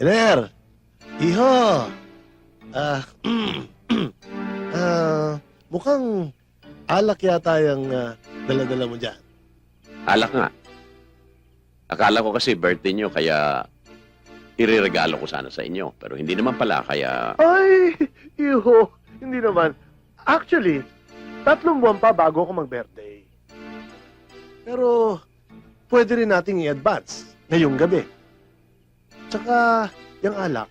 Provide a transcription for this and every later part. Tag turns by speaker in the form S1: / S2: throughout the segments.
S1: Iner! Iho! Ah, mukhang alak yata yung dala-dala mo dyan.
S2: Alak nga. Akala ko kasi birthday nyo, kaya ireregalo ko sana sa inyo. Pero hindi naman pala, kaya...
S1: Ay, iho! Hindi naman. Actually, 3 buwan pa bago ako mag-birthday. Pero, pwede rin nating i-advance ngayong gabi. Tsaka, yung alak,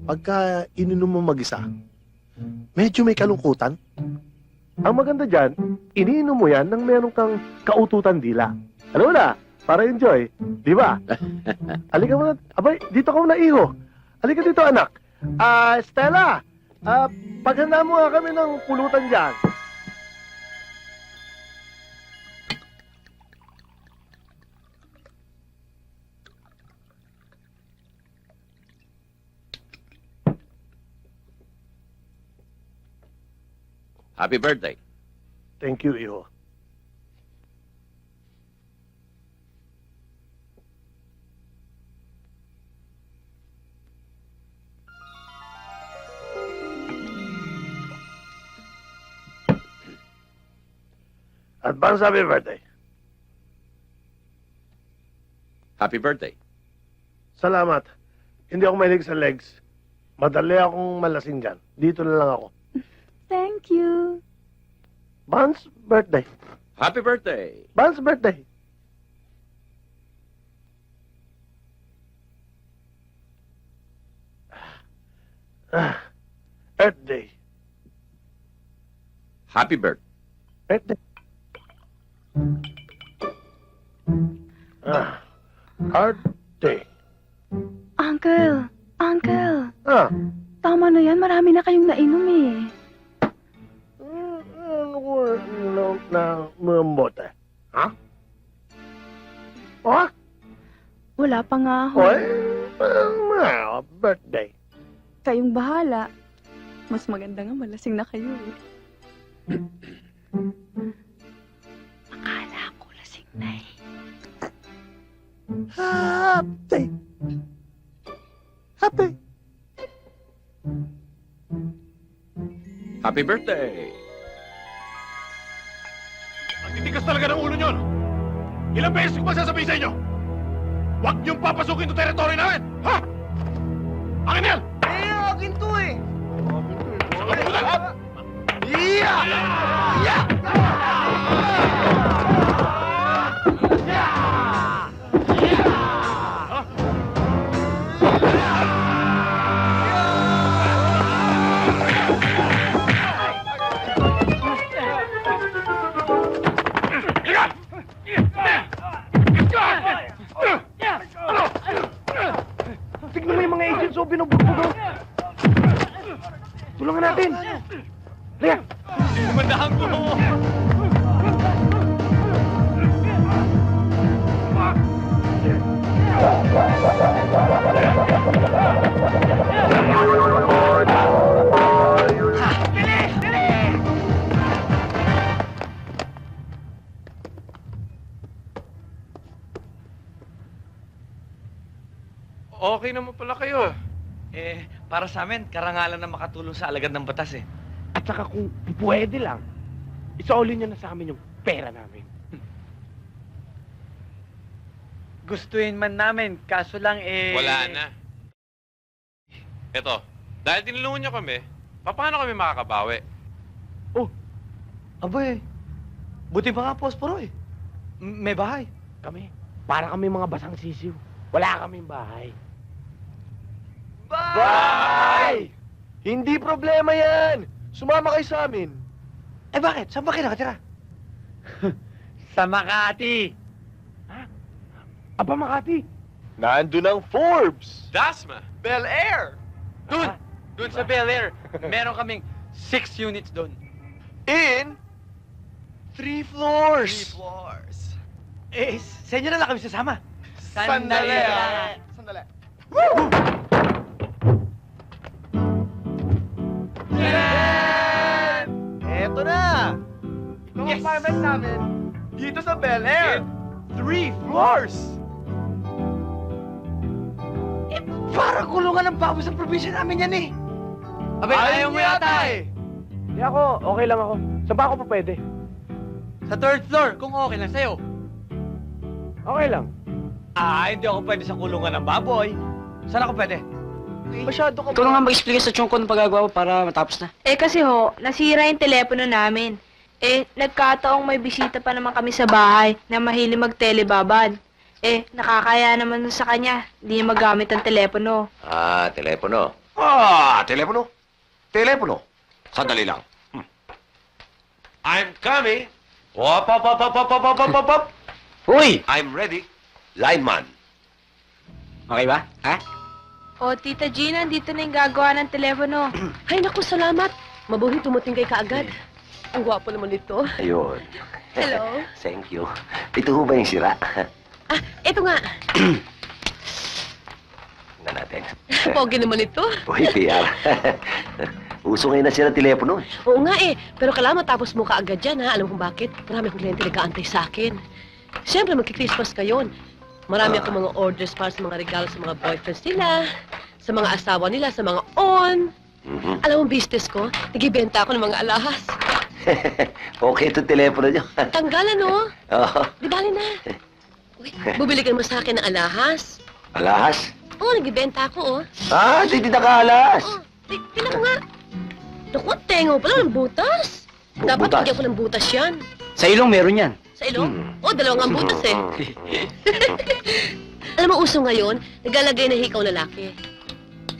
S1: pagka ininom mo mag-isa, medyo may kalungkutan. Ang maganda dyan, iniinom mo yan nang meron kang kaututan dila. Alam mo na, para enjoy. Di ba? Halika mo na. Abay, dito ka muna, iho. Halika dito, anak. Stella, paghanda mo nga kami ng pulutan dyan.
S2: Happy birthday.
S1: Thank you, iho. Advance happy birthday.
S2: Happy birthday.
S1: Salamat. Hindi ako mahilig sa legs. Madali akong malasing dyan. Dito na lang ako.
S3: Thank you.
S1: Bon's birthday.
S2: Happy birthday.
S1: Bon's birthday. Earth Day.
S2: Happy birthday.
S1: Earth Day. Earth Day.
S3: Uncle, Uncle.
S1: Ah,
S3: Tama na yan. Marami na kayong nainom eh.
S1: ano ko na mambote? Ha? Oh?
S3: Wala pa nga ho.
S1: Oy, birthday.
S3: Kayong bahala. Mas maganda nga malasing na kayo eh. Akala ko lasing na eh.
S1: Happy. Happy.
S2: Happy birthday.
S4: Ang titigas talaga ng ulo nyo, no? Ilang beses ko magsasabihin sa inyo? Huwag niyong papasukin itong teritoryo namin! Ha? Akin yan!
S5: Akin to eh!
S4: Sa kapunan!
S1: Tignan mo yung mga agents o binubugbog. Tulungan natin. Halika.
S4: Gumandahan ko!
S5: Okay naman pala kayo. Para sa amin, karangalan na makatulong sa alagad ng batas eh.
S1: At saka kung pwede lang, isauli niyo na sa amin yung pera namin.
S5: Gustuin man namin, kaso lang
S4: Wala na. Eto, dahil tinulungan niyo kami, paano kami makakabawi?
S5: Abay, buti pa nga posporo eh. May bahay.
S1: Kami, para kami mga basang sisiw. Wala kaming bahay. Bahay! Hindi problema yan! Sumama kayo sa amin.
S5: Eh bakit? Saan ba kayo nakatira? Sa Makati.
S1: Aba, Makati. Nandun ang Forbes.
S4: Dasma!
S5: Bel Air. Doon sa Bel Air. Meron kaming 6 units doon.
S1: In 3 floors.
S5: Eh, sa inyo na lang kami sasama.
S1: Sandali.
S5: Eto na! Itong apartment namin, dito sa Bel Air. 3 floors! Para kulungan ng baboy sa probinsya namin yan eh. Abe, ayaw mo yata eh.
S6: Hindi ako, okay lang ako. Saan ba ako pa pwede?
S5: Sa third floor, kung okay lang sa'yo.
S6: Okay lang.
S5: Hindi ako pwede sa kulungan ng baboy. Saan ako pwede?
S6: Masyado ka
S7: Ikaw na nga mag-explain sa chong ko ng pagagawa mo para matapos na.
S8: Eh kasi ho, nasira yung telepono namin. Eh, nagkataong may bisita pa naman kami sa bahay na mahilig mag-telebabad. Eh, nakakaya naman nun sa kanya. Hindi niya magamit ang telepono.
S2: Telepono.
S4: Telepono? Telepono? Sandali lang. I'm coming. Hop, hop, hop, hop, hop, hop, hop, hop, hop.
S7: Uy!
S4: I'm ready. Lineman.
S7: Okay ba? Ha?
S8: O, Tita Gina, dito na yung gagawa ng telepono.
S9: Ay, naku, salamat. Mabuhay tumuting kay kaagad. Ang gwapo naman nito.
S10: Ayun.
S8: Hello?
S10: Thank you. Ito ho ba yung sira?
S9: Ah, eto nga.
S10: Tingnan natin.
S9: Pogi naman ito.
S10: Uy, PR. Uso ngayon na sira telepono.
S9: Oo nga eh. Pero kailangan matapos mo kaagad yan, ha? Alam mo bakit? Marami akong kliyente nag-aantay sa akin. Siyempre, magki-Christmas ngayon. Marami akong mga orders para sa mga regalo sa mga boyfriends nila, sa mga asawa nila, sa mga on.
S10: Mhm.
S9: Alam mo, business ko, nagibenta ako ng mga alahas.
S10: Okay itong telepono nyo.
S9: Tanggalan, no?
S10: Oo.
S9: Di bali na. Uy, bubili ka naman sa akin ng alahas.
S10: Alahas?
S9: Oo, nagibenta ako, oh.
S10: Hindi naka-alas.
S9: Oh, tingnan mo nga. Naku, tengo pala ng butas. Dapat
S10: Butas?
S9: bigyan ko ng butas yan.
S7: Sa ilong meron yan.
S9: Sa ilong?
S10: Hmm.
S9: Oh, dalawang ang butas eh. Alam mo, uso ngayon, naglalagay na hikaw lalaki.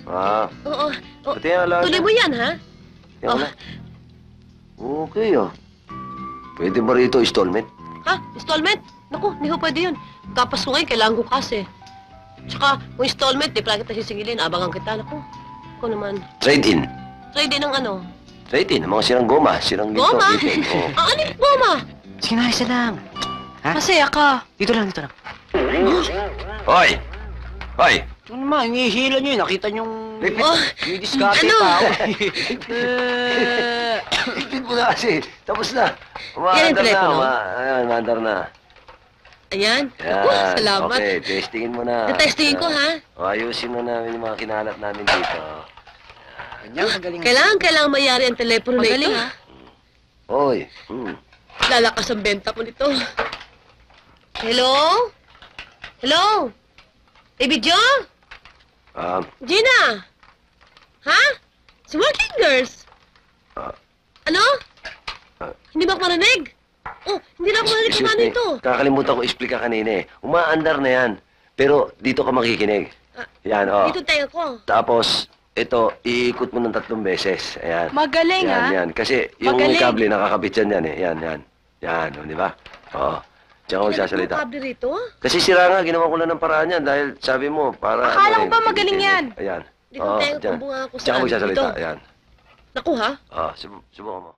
S9: Oo. Oh,
S10: Pati yung alahas.
S9: tuloy mo yan, ha?
S10: Yan na. Okay, oh. Pwede ba rito installment?
S9: Ha? Installment? Naku, hindi ko pwede yun. Kapas ko ngayon, kailangan ko kasi. Tsaka, kung installment, di pala kita sisingilin, abangan kita. Naku, ako naman.
S10: Trade-in.
S9: Trade din ng ano?
S10: Trade-in. Ang mga sirang goma. Sirang dito.
S9: Goma?
S10: Dito. Oh.
S9: Ano yung goma?
S7: Sige na, isa lang. Ha?
S9: Masaya ka.
S7: Dito lang, dito lang.
S10: Hoy! Hoy!
S7: Ito naman, hihila nyo yun. Nakita nyong...
S9: Oh,
S7: May diskarte
S9: ano?
S7: tao.
S10: Tignan mo na kasi. Tapos na.
S9: Yan ang telepono?
S10: Umaandar na.
S9: Ayan.
S10: Yan.
S9: Naku, salamat.
S10: Okay, testingin mo na.
S9: Tetestingin ko, ha?
S10: O, ayusin mo namin yung mga kinalat namin dito.
S7: Ganyan, magaling.
S9: Kailangan mayari ang telepono na ito.
S8: Magaling, ha?
S10: Hoy.
S9: Lalakas ang benta ko nito. Hello? Hello? Baby Joe? Gina? Ha? Si Working Girls? Ano? Hindi ba ako marinig? Oh, hindi na ako marinig kung ano ito.
S10: Kakalimutan ko explica kanina eh. Umaandar na yan. Pero dito ka makikinig. Yan, oh.
S9: Dito tayo ko.
S10: Tapos, ito, iikot mo ng 3 beses. Ayan.
S8: Magaling,
S10: Yan,
S8: ha?
S10: yan. Kasi yung
S8: Magaling.
S10: kable nakakabit yan eh. Yan, yan. Yan, di ba? Oo. Diyan ka magsasalita.
S9: Kable rito?
S10: Kasi sira nga, ginawa ko lang ng paraan yan dahil sabi mo, para...
S8: Akala ko ba magaling yan?
S10: Ayan.
S9: Dito tayo
S10: dyan.
S9: kung bunga ako
S10: Diyan ka
S9: saan.
S10: magsasalita.
S9: Dito.
S10: Ayan.
S9: Naku ha?
S10: Subukan mo.